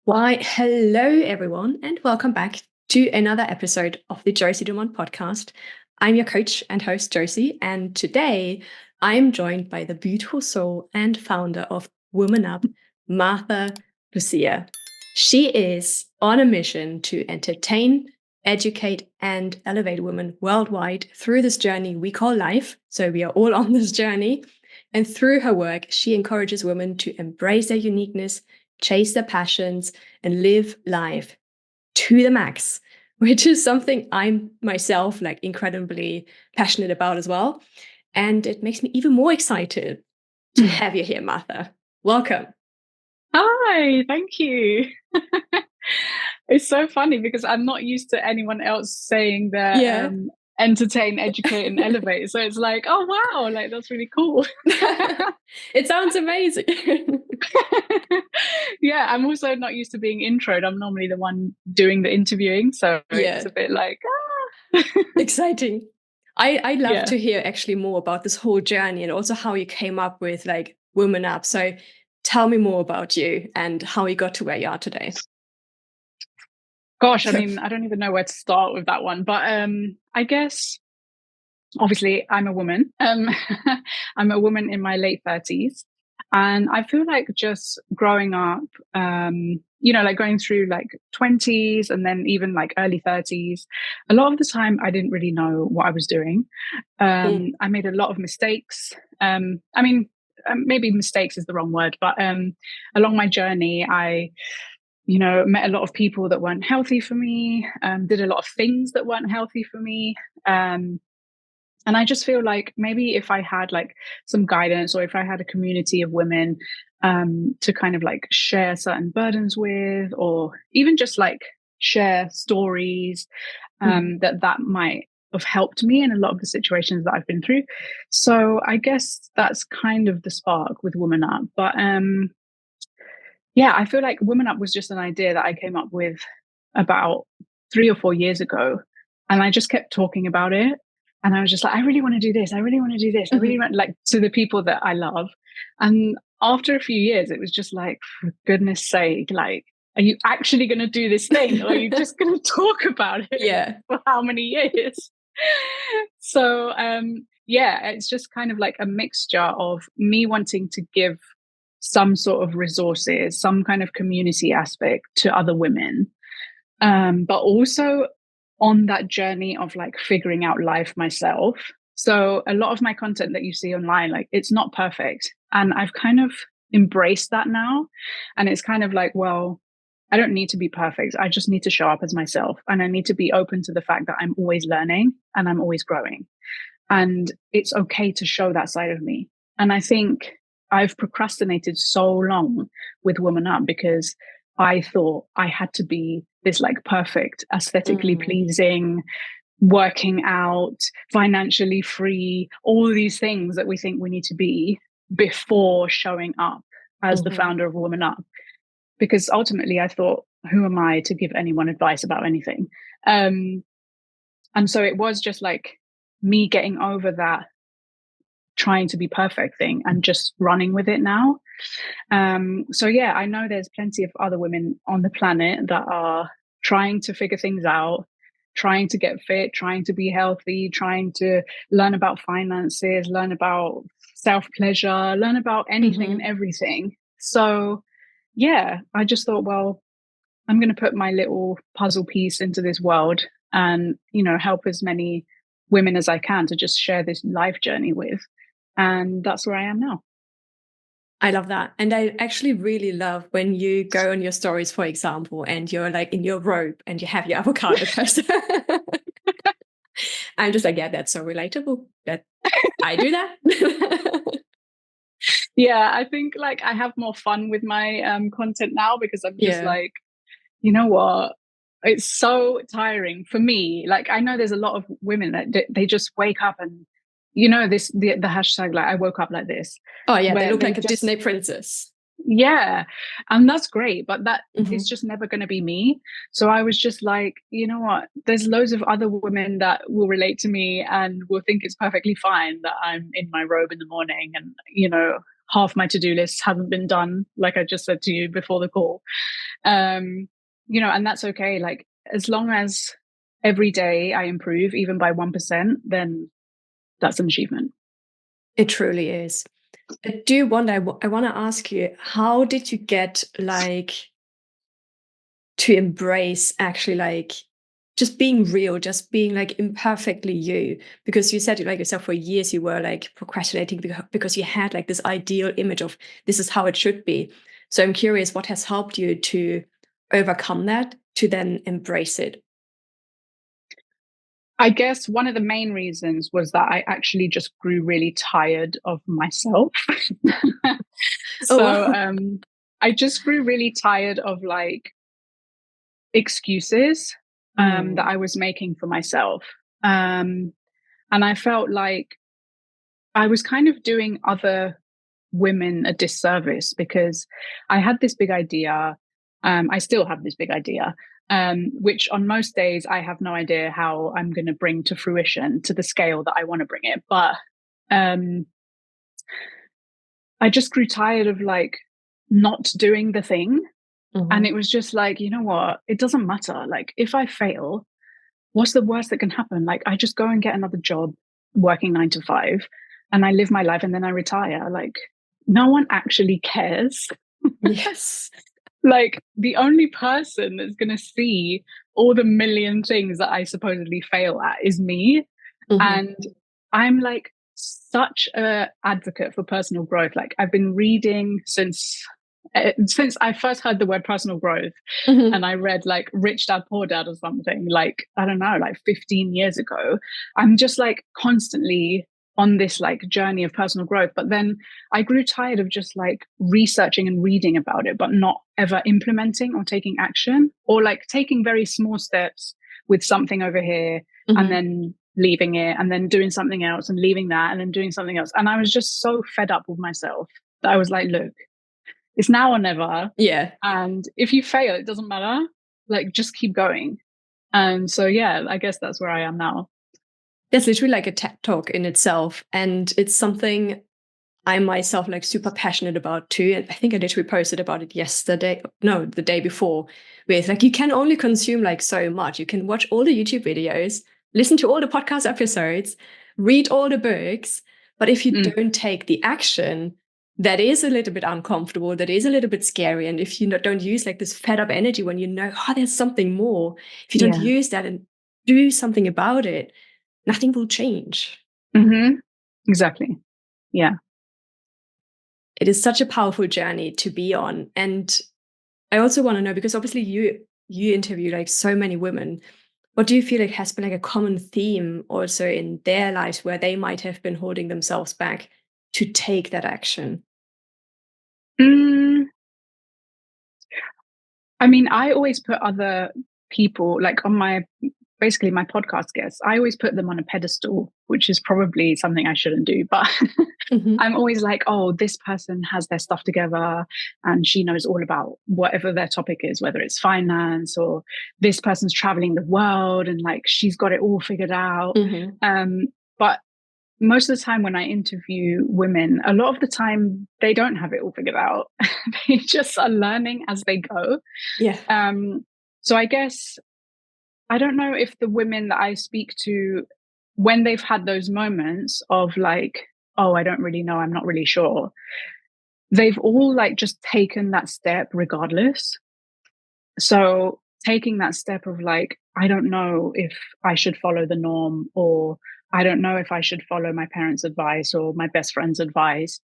Why, hello everyone, and welcome back to another episode of the Josi podcast. I'm your coach and host, Josi, and today I'm joined by the beautiful soul and founder of Woman UP, Martha Lucia. She is on a mission to entertain, educate, and elevate women worldwide through this journey we call life. So we are all on this journey. And through her work, she encourages women to embrace their uniqueness, chase their passions, and live life to the max, which is something I'm myself like incredibly passionate about as well. And it makes me even more excited to have you here, Martha. Welcome. Hi, thank you. It's so funny because I'm not used to anyone else saying that entertain, educate, and elevate. So it's like, oh wow, like that's really cool. It sounds amazing. Yeah, I'm also not used to being introed. I'm normally the one doing the interviewing, so it's a bit like exciting. I'd love to hear actually more about this whole journey and also how you came up with like Woman UP. So tell me more about you and how you got to where you are today. Gosh, I mean, I don't even know where to start with that one, but I guess obviously I'm a woman. I'm a woman in my late 30s. And I feel like just growing up, like going through like 20s and then even like early 30s, a lot of the time I didn't really know what I was doing. I made a lot of mistakes. Maybe mistakes is the wrong word, but along my journey, I met a lot of people that weren't healthy for me, did a lot of things that weren't healthy for me. And I just feel like maybe if I had like some guidance or if I had a community of women to kind of like share certain burdens with, or even just like share stories, that might have helped me in a lot of the situations that I've been through. So I guess that's kind of the spark with Woman Up. But I feel like Woman Up was just an idea that I came up with about 3 or 4 years ago. And I just kept talking about it. And I was just like, I really want to do this. I really want to do this. I really want, like, to the people that I love. And after a few years, it was just like, for goodness sake, like, are you actually going to do this thing? Or are you just going to talk about it for how many years? So, it's just kind of like a mixture of me wanting to give some sort of resources, some kind of community aspect to other women, but also on that journey of like figuring out life myself. So a lot of my content that you see online, like it's not perfect. And I've kind of embraced that now. And it's kind of like, well, I don't need to be perfect. I just need to show up as myself. And I need to be open to the fact that I'm always learning and I'm always growing. And it's okay to show that side of me. And I think I've procrastinated so long with Woman Up because I thought I had to be this like perfect, aesthetically pleasing, working out, financially free, all these things that we think we need to be before showing up as the founder of Woman Up. Because ultimately I thought, who am I to give anyone advice about anything? And so it was just like me getting over that trying to be perfect thing and just running with it now. I know there's plenty of other women on the planet that are trying to figure things out, trying to get fit, trying to be healthy, trying to learn about finances, learn about self-pleasure, learn about anything and everything. So I just thought, well, I'm going to put my little puzzle piece into this world and, help as many women as I can to just share this life journey with. And that's where I am now. I love that. And I actually really love when you go on your stories, for example, and you're like in your robe and you have your avocado toast. I'm just like, yeah, that's so relatable. That I do that. Yeah, I think like I have more fun with my content now because I'm just like, you know what? It's so tiring for me. Like I know there's a lot of women that they just wake up and the hashtag like I woke up like this. Oh yeah, they look like a Disney princess. Yeah, and that's great, but that is just never going to be me. So I was just like, you know what? There's loads of other women that will relate to me and will think it's perfectly fine that I'm in my robe in the morning and half my to-do list hasn't been done, like I just said to you before the call. And that's okay. Like, as long as every day I improve, even by 1%, then that's an achievement. It truly is. I do wonder, I want to ask you, how did you get like to embrace actually like just being real, just being like imperfectly you? Because you said like yourself for years you were like procrastinating because you had like this ideal image of this is how it should be. So I'm curious, what has helped you to overcome that, to then embrace it? I guess one of the main reasons was that I actually just grew really tired of myself. Oh so wow. I just grew really tired of like excuses that Mm. I was making for myself. Um, and I felt like I was kind of doing other women a disservice because I had this big idea. I still have this big idea, which on most days I have no idea how I'm going to bring to fruition to the scale that I want to bring it. But um, I just grew tired of like not doing the thing. And Mhm. it was just like, you know what? It doesn't matter. Like, if I fail, what's the worst that can happen? Like, I just go and get another job working 9 to 5 and I live my life and then I retire. Like, no one actually cares. Yes. Like, the only person that's going to see all the million things that I supposedly fail at is me. Mhm. And I'm like such a advocate for personal growth. Like, I've been reading since I first heard the word personal growth, and Mhm. I read like Rich Dad Poor Dad or something, like, I don't know, like 15 years ago. I'm just like constantly on this like journey of personal growth. But then I grew tired of just like researching and reading about it, but not ever implementing or taking action, or like taking very small steps with something over here and Mhm. then leaving it and then doing something else and leaving that and then doing something else. And I was just so fed up with myself that I was like, look, it's now or never. Yeah. And if you fail, it doesn't matter. Like, just keep going. And so, yeah, I guess that's where I am now. That's literally like a TED talk in itself. And it's something I'm myself like super passionate about too. And I think I literally posted about it yesterday. No, the day before. With like you can only consume like so much. You can watch all the YouTube videos, listen to all the podcast episodes, read all the books. But if you Mm, don't take the action, that is a little bit uncomfortable, that is a little bit scary. And if you don't use like this fed up energy when you know, oh, there's something more, if you don't yeah. use that and do something about it, nothing will change. Hmm. Exactly. Yeah. It is such a powerful journey to be on. And I also want to know, because obviously you interview like so many women, what do you feel like has been like a common theme also in their lives where they might have been holding themselves back to take that action? Mm, I mean, I always put other people like on my basically my podcast guests, I always put them on a pedestal, which is probably something I shouldn't do. But Hmm. I'm always like, oh, this person has their stuff together and she knows all about whatever their topic is, whether it's finance or this person's traveling the world and like she's got it all figured out. Hmm. But most of the time when I interview women, a lot of the time they don't have it all figured out. They just are learning as they go. Yeah. Um, so I guess I don't know if the women that I speak to, when they've had those moments of like, oh, I don't really know, I'm not really sure, they've all like just taken that step regardless. So taking that step of like, I don't know if I should follow the norm, or I don't know if I should follow my parents' advice or my best friend's advice.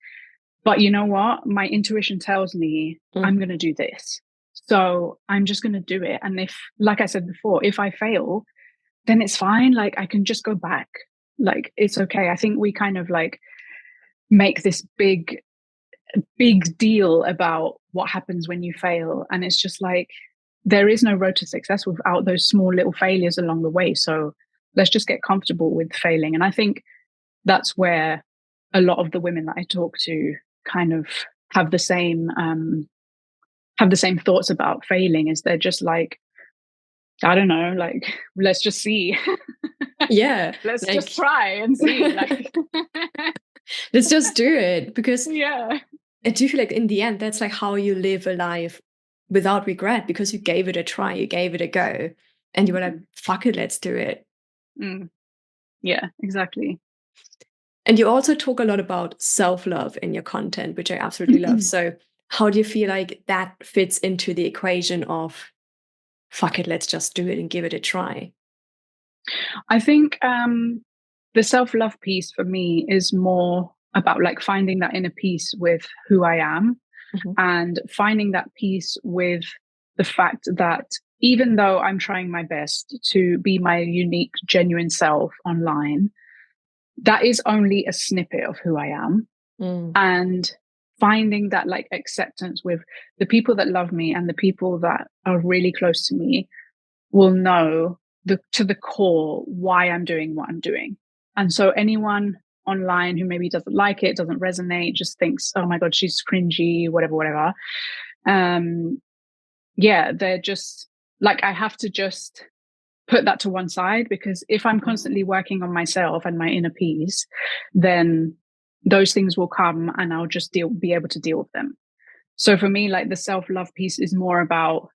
But you know what? My intuition tells me I'm going Hmm. to do this. So I'm just going to do it. And if, like I said before, if I fail, then it's fine. Like, I can just go back. Like, it's okay. I think we kind of like make this big deal about what happens when you fail. And it's just like, there is no road to success without those small little failures along the way. So let's just get comfortable with failing. And I think that's where a lot of the women that I talk to kind of have the same thoughts about failing. Is they're just like, I don't know, like, let's just see. Yeah. Let's just Like, try and see. Like, let's just do it, because yeah. I do feel like in the end, that's like how you live a life without regret because you gave it a try, you gave it a go, and you were like, fuck it, let's do it. Yeah, exactly. And you also talk a lot about self-love in your content, which I absolutely love. So how do you feel like that fits into the equation of fuck it, let's just do it and give it a try? I think the self-love piece for me is more about like finding that inner peace with who I am, and finding that peace with the fact that even though I'm trying my best to be my unique, genuine self online, that is only a snippet of who I am. And finding that like acceptance with the people that love me and the people that are really close to me will know to the core why I'm doing what I'm doing. And so anyone online who maybe doesn't like it, doesn't resonate, just thinks, oh my God, she's cringy, whatever. Yeah, they're just like, I have to just put that to one side, because if I'm constantly working on myself and my inner peace, then those things will come and I'll just be able to deal with them. So for me, like the self-love piece is more about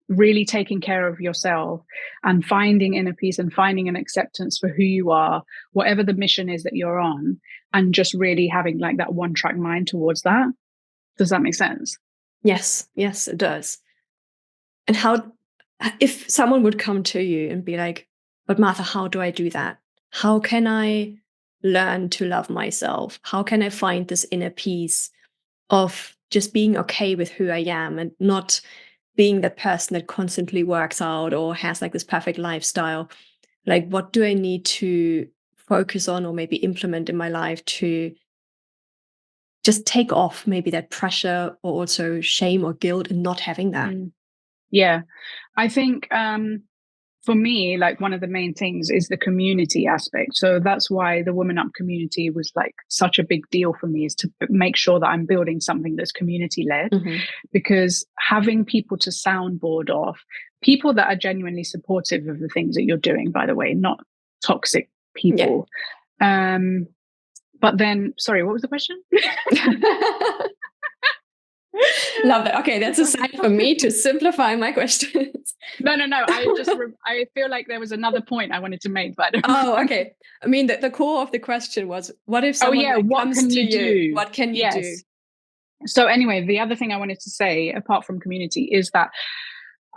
really taking care of yourself and finding inner peace and finding an acceptance for who you are, whatever the mission is that you're on, and just really having like that one track mind towards that. Does that make sense? Yes, it does. And how, if someone would come to you and be like, but Martha, how do I do that? How can I learn to love myself? How can I find this inner peace of just being okay with who I am and not being that person that constantly works out or has like this perfect lifestyle? Like, what do I need to focus on or maybe implement in my life to just take off maybe that pressure or also shame or guilt and not having that? Yeah, I think for me, like one of the main things is the community aspect. So that's why the Woman Up community was like such a big deal for me, is to make sure that I'm building something that's community led, because having people to soundboard off, people that are genuinely supportive of the things that you're doing, by the way, not toxic people. Yeah. But then, sorry, what was the question? Love that. Okay, that's a sign for me to simplify my questions. No. I feel like there was another point I wanted to make, but okay. I mean, the core of the question was, what if someone comes to you? What can you do? So anyway, the other thing I wanted to say, apart from community, is that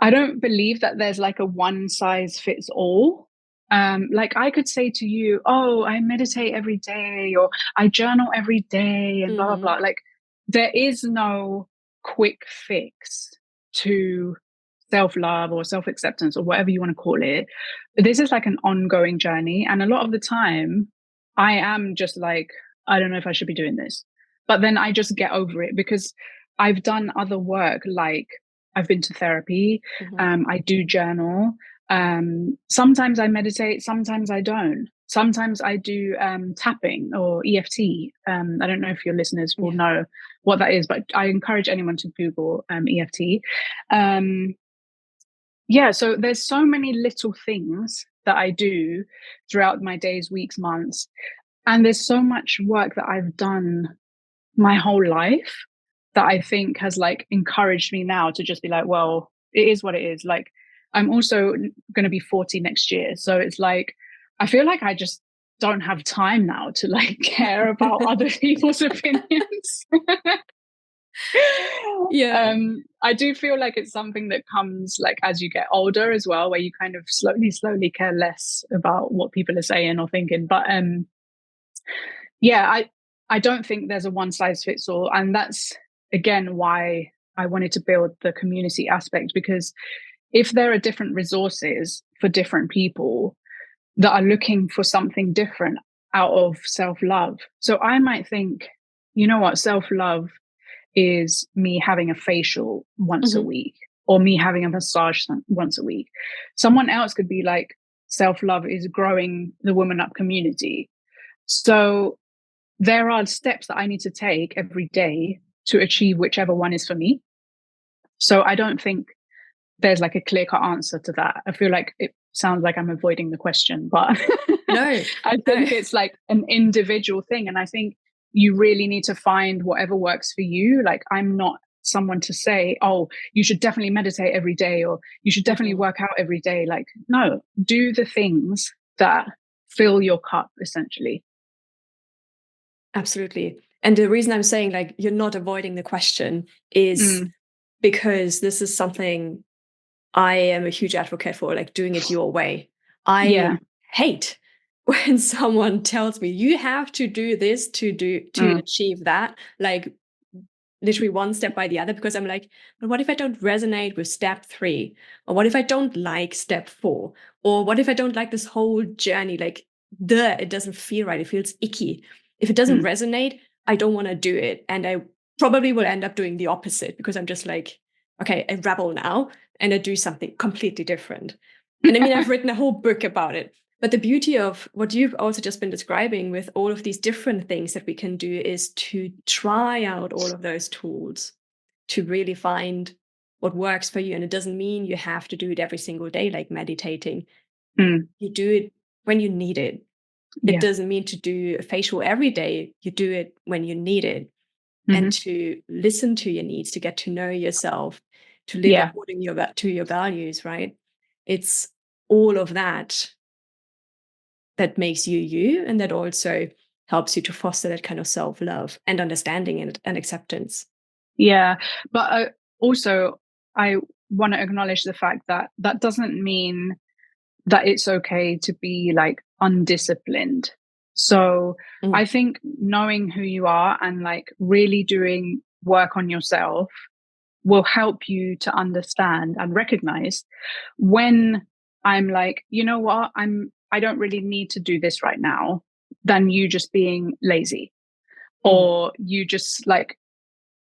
I don't believe that there's like a one size fits all. Like I could say to you, oh, I meditate every day, or I journal every day, and blah, blah, blah. Like there is no quick fix to self-love or self-acceptance or whatever you want to call it. This is like an ongoing journey. And a lot of the time I am just like, I don't know if I should be doing this. But then I just get over it, because I've done other work, like I've been to therapy. I do journal. Sometimes I meditate, sometimes I don't. Sometimes I do tapping or EFT. I don't know if your listeners will know what that is, but I encourage anyone to Google EFT. Yeah, so there's so many little things that I do throughout my days, weeks, months. And there's so much work that I've done my whole life that I think has like encouraged me now to just be like, well, it is what it is. Like, I'm also going to be 40 next year. So it's like, I feel like I just don't have time now to like care about other people's opinions. I do feel like it's something that comes like as you get older as well, where you kind of slowly care less about what people are saying or thinking. But I don't think there's a one size fits all. And that's again why I wanted to build the community aspect, because if there are different resources for different people that are looking for something different out of self-love. So I might think, you know what, self-love is me having a facial once a week, or me having a massage once a week. Someone else could be like, self-love is growing the Woman Up community. So there are steps that I need to take every day to achieve whichever one is for me. So I don't think there's like a clear-cut answer to that. I feel like it sounds like I'm avoiding the question, but no, I think it's like an individual thing. And I think you really need to find whatever works for you. Like, I'm not someone to say, oh, you should definitely meditate every day, or you should definitely work out every day. Like, no, do the things that fill your cup, essentially. Absolutely. And the reason I'm saying like you're not avoiding the question is because this is something I am a huge advocate for, like doing it your way. I Yeah. hate when someone tells me you have to do this to achieve that, like literally one step by the other, because I'm like, but what if I don't resonate with step 3? Or what if I don't like step 4? Or what if I don't like this whole journey? Like, it doesn't feel right. It feels icky. If it doesn't resonate, I don't want to do it. And I probably will end up doing the opposite because I'm just like, okay, I rebel now and I do something completely different. And I mean, I've written a whole book about it. But the beauty of what you've also just been describing with all of these different things that we can do is to try out all of those tools to really find what works for you. And it doesn't mean you have to do it every single day, like meditating. You do it when you need it. It Yeah. doesn't mean to do a facial every day. You do it when you need it. And to listen to your needs, to get to know yourself, to live Yeah. according to your values, right? It's all of that that makes you you, and that also helps you to foster that kind of self-love and understanding and acceptance. Yeah. But also, I want to acknowledge the fact that that doesn't mean that it's okay to be like undisciplined. So I think knowing who you are and like really doing work on yourself will help you to understand and recognize when I'm like, you know what, I don't really need to do this right now, than you just being lazy, or you just like,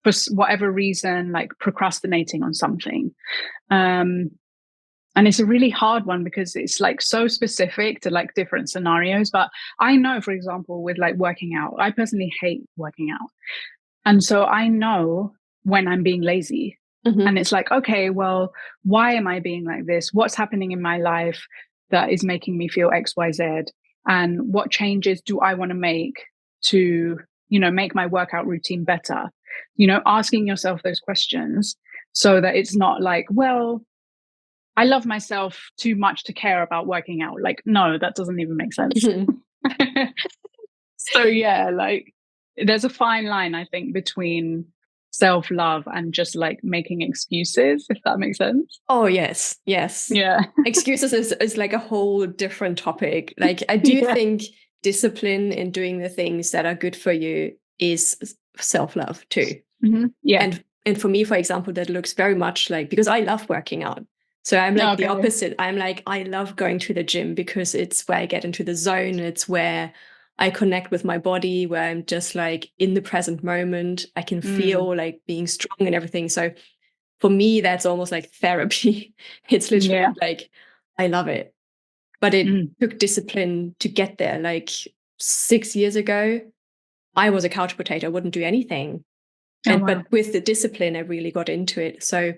for whatever reason, like procrastinating on something. And it's a really hard one because it's like so specific to like different scenarios. But I know, for example, with like working out, I personally hate working out. And so I know when I'm being lazy. And it's like, okay, well, why am I being like this? What's happening in my life that is making me feel XYZ? And what changes do I want to make to, make my workout routine better? Asking yourself those questions so that it's not like, well, I love myself too much to care about working out. Like, no, that doesn't even make sense. So yeah, like there's a fine line, I think, between self-love and just like making excuses, if that makes sense. Oh, yes. Yes. Yeah. Excuses is like a whole different topic. Like, I do Yeah. think discipline in doing the things that are good for you is self-love too. Yeah. And for me, for example, that looks very much like, because I love working out. So I'm like the Okay. opposite. I'm like, I love going to the gym because it's where I get into the zone. It's where I connect with my body, where I'm just like in the present moment. I can feel like being strong and everything. So for me, that's almost like therapy. It's literally Yeah. like, I love it. But it took discipline to get there. Like 6 years ago, I was a couch potato. I wouldn't do anything. Oh wow. But with the discipline, I really got into it. So,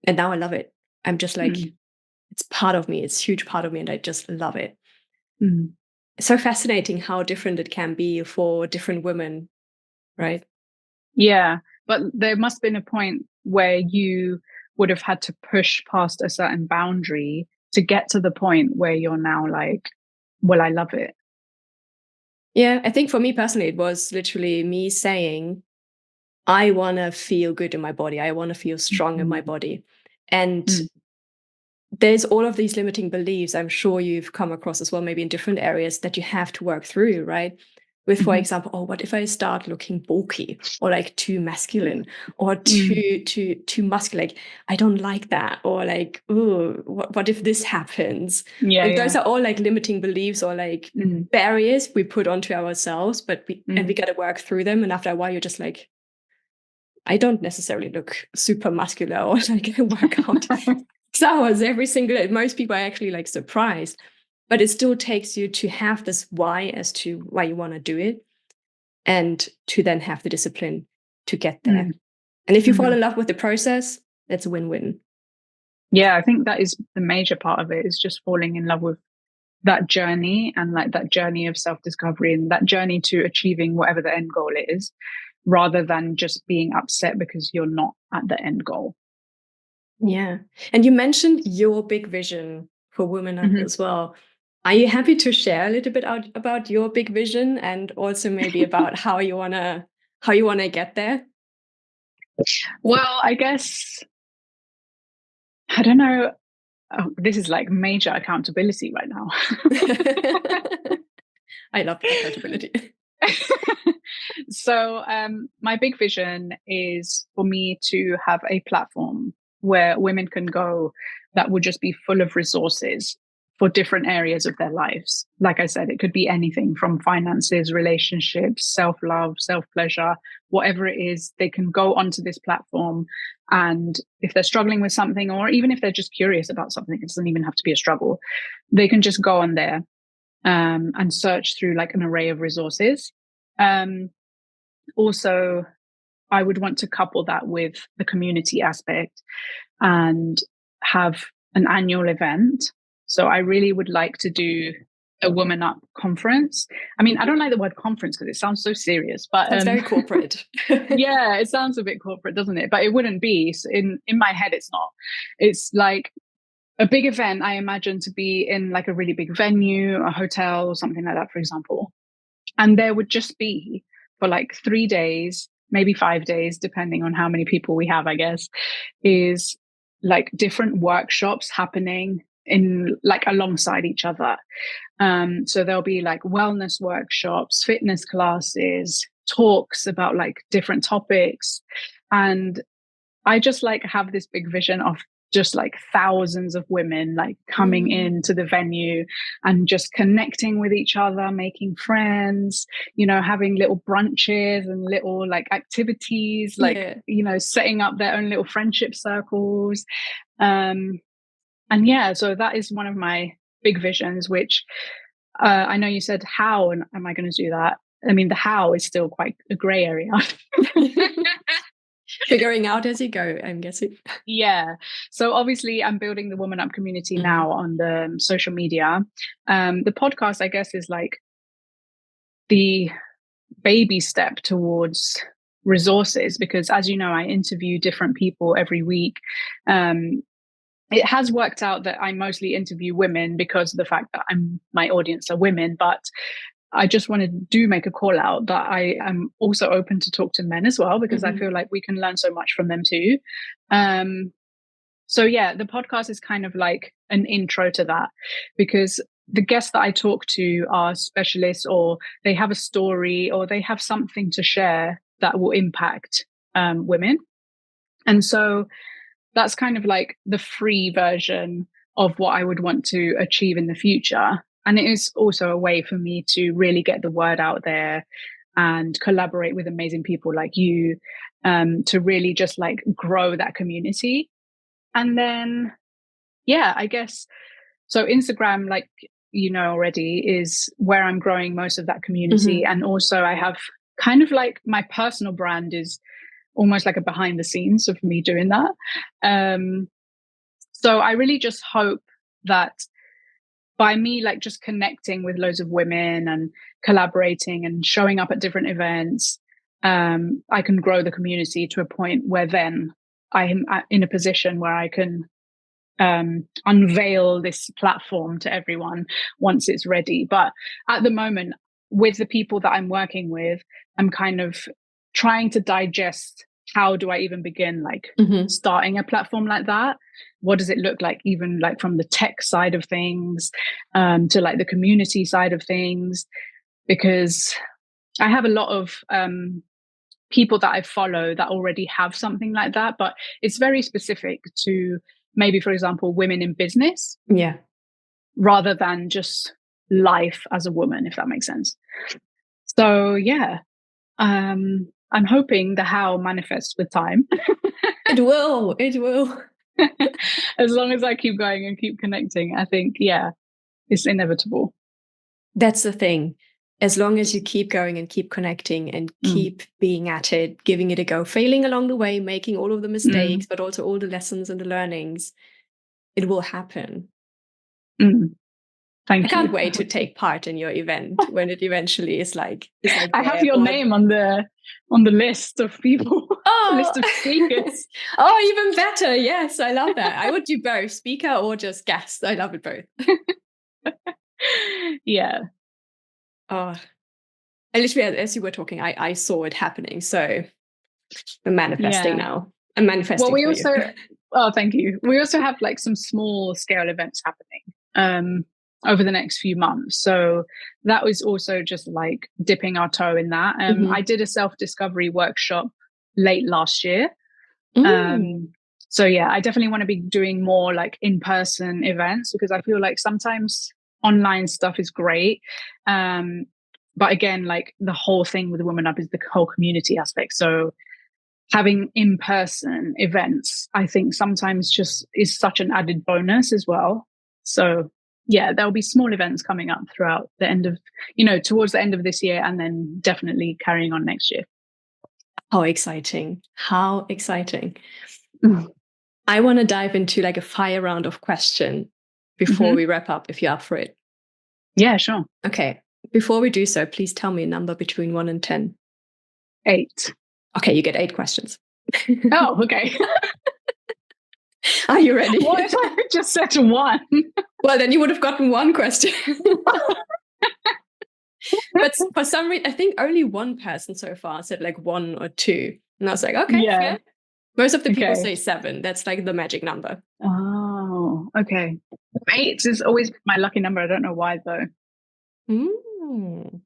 and now I love it. I'm just like, it's part of me. It's a huge part of me. And I just love it. It's so fascinating how different it can be for different women, right? Yeah. But there must have been a point where you would have had to push past a certain boundary to get to the point where you're now like, well, I love it. Yeah, I think for me personally, it was literally me saying, I want to feel good in my body. I want to feel strong in my body. And there's all of these limiting beliefs I'm sure you've come across as well, maybe in different areas that you have to work through, right? With, for example, oh, what if I start looking bulky or like too masculine or too muscular? Like, I don't like that. Or like, oh, what if this happens? Yeah. And Yeah. those are all like limiting beliefs or like barriers we put onto ourselves, but we got to work through them. And after a while, you're just like, I don't necessarily look super muscular or like I work out 6 hours every single day. Most people are actually like surprised, but it still takes you to have this why as to why you want to do it and to then have the discipline to get there. And if you fall in love with the process, that's a win-win. Yeah, I think that is the major part of it, is just falling in love with that journey, and like that journey of self-discovery and that journey to achieving whatever the end goal is. rather than just being upset because you're not at the end goal. Yeah. And you mentioned your big vision for Women Up Mhm. as well. Are you happy to share a little bit about your big vision, and also maybe about how you wanna get there? Well, I guess, I don't know. Oh, this is like major accountability right now. I love accountability. So, my big vision is for me to have a platform where women can go that would just be full of resources for different areas of their lives. Like I said, it could be anything from finances, relationships, self love, self pleasure, whatever it is. They can go onto this platform. And if they're struggling with something, or even if they're just curious about something, it doesn't even have to be a struggle, they can just go on there and search through like an array of resources. Um, Also, I would want to couple that with the community aspect and have an annual event. So I really would like to do a Woman Up conference. I mean, I don't like the word conference because it sounds so serious, but Sounds very corporate. yeah, it sounds a bit corporate, doesn't it? But it wouldn't be. So in my head, it's not. It's like a big event. I imagine to be in like a really big venue, a hotel, or something like that, for example. And there would just be for like 3 days, maybe 5 days, depending on how many people we have, I guess, is like different workshops happening in like alongside each other. So there'll be like wellness workshops, fitness classes, talks about like different topics. And I just like have this big vision of just like thousands of women like coming Mm, into the venue and just connecting with each other, making friends, having little brunches and little like activities, like, yeah. setting up their own little friendship circles. Um, and yeah, so that is one of my big visions, which I know you said, how am I going to do that? I mean, the how is still quite a gray area. Figuring out as you go, I'm guessing. Yeah. So obviously, I'm building the Woman Up community Mhm. now on the social media. The podcast, I guess, is like the baby step towards resources because, as you know, I interview different people every week. Um, it has worked out that I mostly interview women because of the fact that my audience are women, but I just want to make a call out that I am also open to talk to men as well because I Mhm. feel like we can learn so much from them too. Um, So yeah, the podcast is kind of like an intro to that because the guests that I talk to are specialists or they have a story or they have something to share that will impact women. And so that's kind of like the free version of what I would want to achieve in the future. And it is also a way for me to really get the word out there and collaborate with amazing people like you to really just like grow that community. And then, yeah, I guess so. Instagram, like already, is where I'm growing most of that community. Mhm. And also, I have kind of like my personal brand is almost like a behind the scenes of me doing that. Um, so I really just hope that by me, like just connecting with loads of women and collaborating and showing up at different events, I can grow the community to a point where then I am in a position where I can unveil this platform to everyone once it's ready. But at the moment, with the people that I'm working with, I'm kind of trying to digest how do I even begin like Mhm. starting a platform like that? What does it look like, even like from the tech side of things to like the community side of things? Because I have a lot of people that I follow that already have something like that, but it's very specific to maybe, for example, women in business Yeah. rather than just life as a woman, if that makes sense. So, yeah, I'm hoping the how manifests with time. It will. It will. As long as I keep going and keep connecting, I think, yeah, it's inevitable. That's the thing. As long as you keep going and keep connecting and Mm, keep being at it, giving it a go, failing along the way, making all of the mm, mistakes, but also all the lessons and the learnings, it will happen. mm. Thank I can't you. wait to take part in your event when it eventually is like I have your name on the list of people, the list of speakers. Oh, even better. Yes, I love that. I would do both, speaker or just guest. I love it both. Yeah. Oh, I literally, as you were talking, I saw it happening. So I'm manifesting now. I'm manifesting we for also, you. oh, thank you. We also have like some small scale events happening over the next few months. So that was also just like dipping our toe in that. I did a self-discovery workshop late last year. So yeah, I definitely want to be doing more like in-person events, because I feel like sometimes online stuff is great. But again, like the whole thing with Woman Up is the whole community aspect. So having in-person events, I think sometimes just is such an added bonus as well. So yeah, there'll be small events coming up throughout the end of, towards the end of this year, and then definitely carrying on next year. How exciting. How exciting. I want to dive into like a fire round of question before we wrap up, if you're up for it. Yeah, sure. Okay. Before we do so, please tell me a number between 1 and 10. 8. Okay, you get 8 questions. Oh, okay. Are you ready? What if I just said 1? Well, then you would have gotten 1 question. But for some reason, I think only one person so far said like 1 or 2. And I was like, okay, yeah. Most of the people say 7. That's like the magic number. Oh, okay. 8 is always my lucky number. I don't know why though. Mm.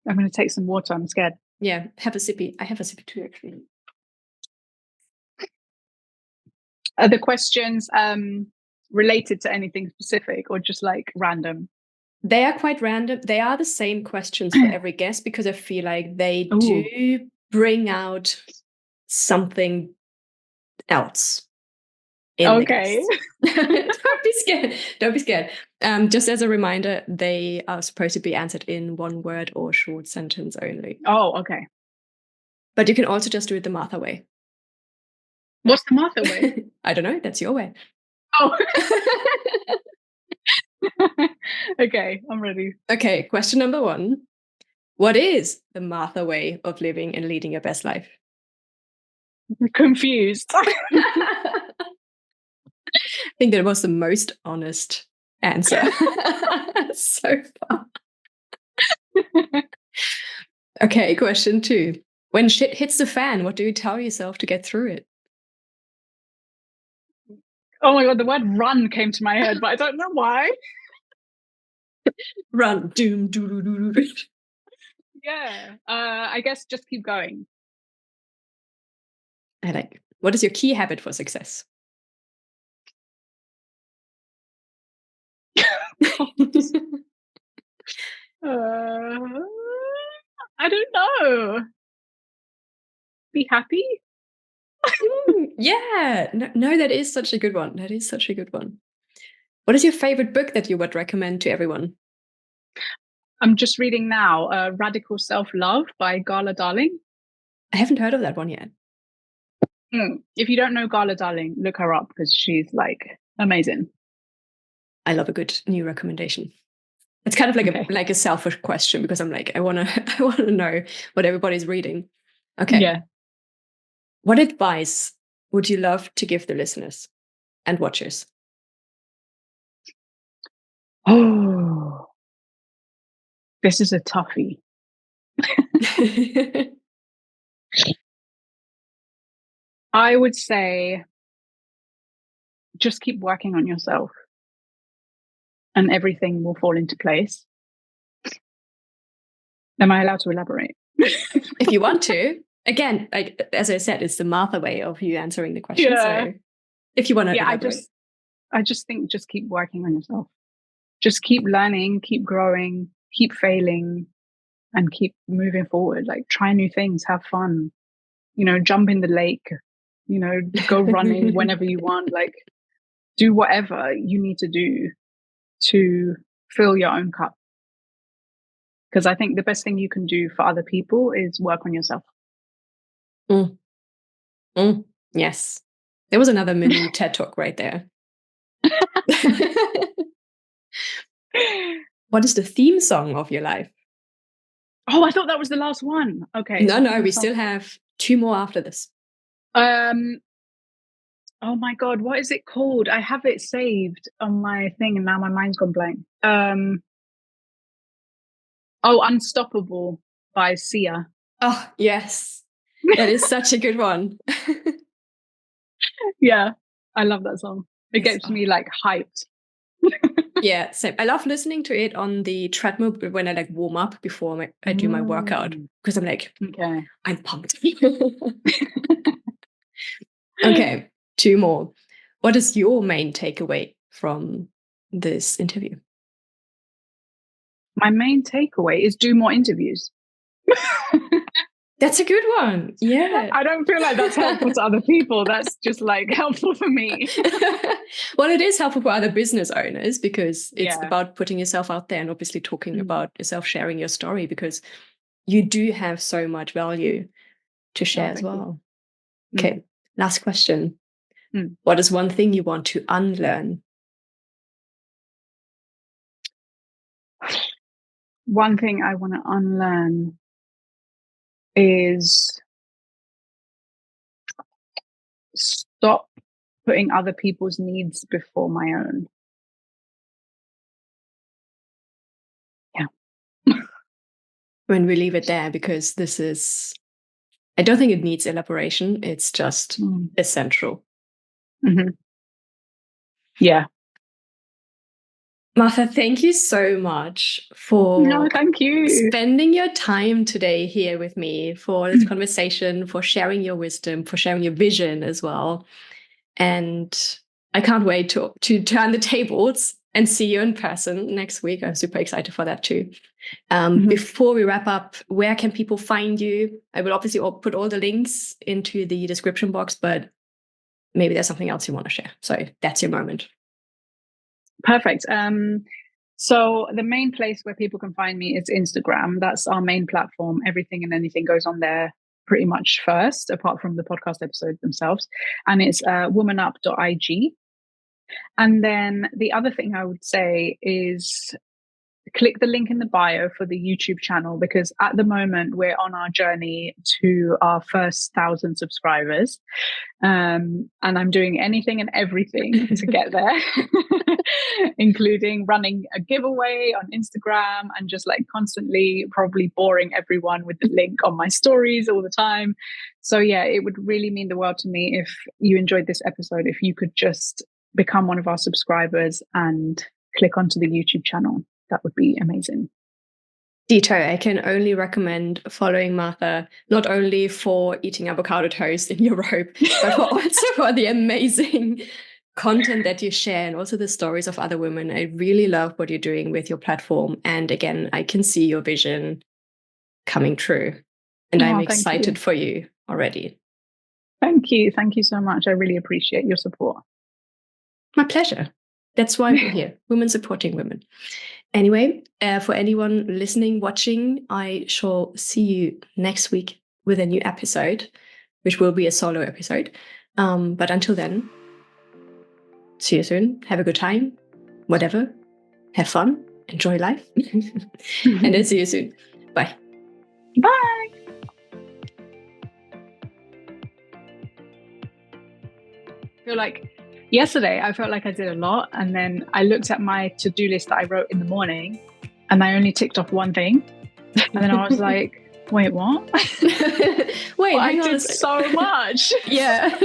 I'm going to take some water. I'm scared. Yeah, have a sippy. I have a sippy too, actually. Are the questions related to anything specific or just like random? They are quite random. They are the same questions for every guest, because I feel like they do bring out something else in the guests. Don't be scared. Don't be scared. Just as a reminder, they are supposed to be answered in 1 word or short sentence only. Oh, okay. But you can also just do it the Martha way. What's the Martha way? I don't know. That's your way. Oh. Okay, I'm ready. Okay, question number 1. What is the Martha way of living and leading your best life? Confused. I think that was the most honest answer so far. Okay, question 2. When shit hits the fan, what do you tell yourself to get through it? Oh my God, the word run came to my head, but I don't know why. Run. Doom, doo, doo, doo, doo. Yeah. I guess just keep going. I like. What is your key habit for success? I don't know. Be happy. Yeah. No, that is such a good one. That is such a good one. What is your favorite book that you would recommend to everyone? I'm just reading now Radical Self-Love by Gala Darling. I haven't heard of that one yet. If you don't know Gala Darling, look her up because she's like amazing. I love a good new recommendation. It's kind of like a selfish question, because I'm like, I want to know what everybody's reading. Okay. Yeah. What advice would you love to give the listeners and watchers? Oh, this is a toughie. I would say just keep working on yourself and everything will fall into place. Am I allowed to elaborate? If you want to. Again, like, as I said, it's the Martha way of you answering the question. Yeah. So if you want to elaborate. I just think just keep working on yourself. Just keep learning, keep growing, keep failing, and keep moving forward. Like try new things, have fun, jump in the lake, go running whenever you want. Like do whatever you need to do to fill your own cup. Because I think the best thing you can do for other people is work on yourself. Yes. There was another mini TED Talk right there. What is the theme song of your life? Oh, I thought that was the last one. Okay. No, we still have 2 more after this. Um, oh my God, what is it called? I have it saved on my thing and now my mind's gone blank. Unstoppable by Sia. Oh, yes. That is such a good one. Yeah, I love that song. It gets me like hyped. Yeah, same. I love listening to it on the treadmill when I like warm up before I do my workout, because I'm like, okay, I'm pumped. Okay, 2 more. What is your main takeaway from this interview? My main takeaway is do more interviews. That's a good one. Yeah. I don't feel like that's helpful to other people. That's just like helpful for me. Well, it is helpful for other business owners because it's Yeah. about putting yourself out there and obviously talking about yourself, sharing your story, because you do have so much value to share as well. Okay, last question. What is one thing you want to unlearn? One thing I want to unlearn is stop putting other people's needs before my own. Yeah. When we leave it there, because this is, I don't think it needs elaboration. It's just essential. Yeah. Martha, thank you so much for thank you. spending your time today here with me, for this conversation, for sharing your wisdom, for sharing your vision as well. And I can't wait to turn the tables and see you in person next week. I'm super excited for that too. Before we wrap up, where can people find you? I will obviously put all the links into the description box, but maybe there's something else you want to share. So that's your moment. Perfect. So the main place where people can find me is Instagram. That's our main platform. Everything and anything goes on there pretty much first, apart from the podcast episodes themselves. And it's womanup.ig. And then the other thing I would say is click the link in the bio for the YouTube channel, because at the moment we're on our journey to our first 1,000 subscribers. And I'm doing anything and everything to get there, including running a giveaway on Instagram and just like constantly probably boring everyone with the link on my stories all the time. So yeah, it would really mean the world to me if you enjoyed this episode, if you could just become one of our subscribers and click onto the YouTube channel. That would be amazing. Dito, I can only recommend following Martha, not only for eating avocado toast in your robe, but also for the amazing content that you share and also the stories of other women. I really love what you're doing with your platform. And again, I can see your vision coming true. And I'm excited for you already. Thank you. Thank you so much. I really appreciate your support. My pleasure. That's why we're here, women supporting women. Anyway, for anyone listening, watching, I shall see you next week with a new episode, which will be a solo episode. But until then, see you soon. Have a good time. Whatever. Have fun. Enjoy life. And I'll see you soon. Bye. Bye. I feel like yesterday, I felt like I did a lot. And then I looked at my to-do list that I wrote in the morning and I only ticked off one thing. And then I was like, wait, what? Wait, I did so much. Yeah.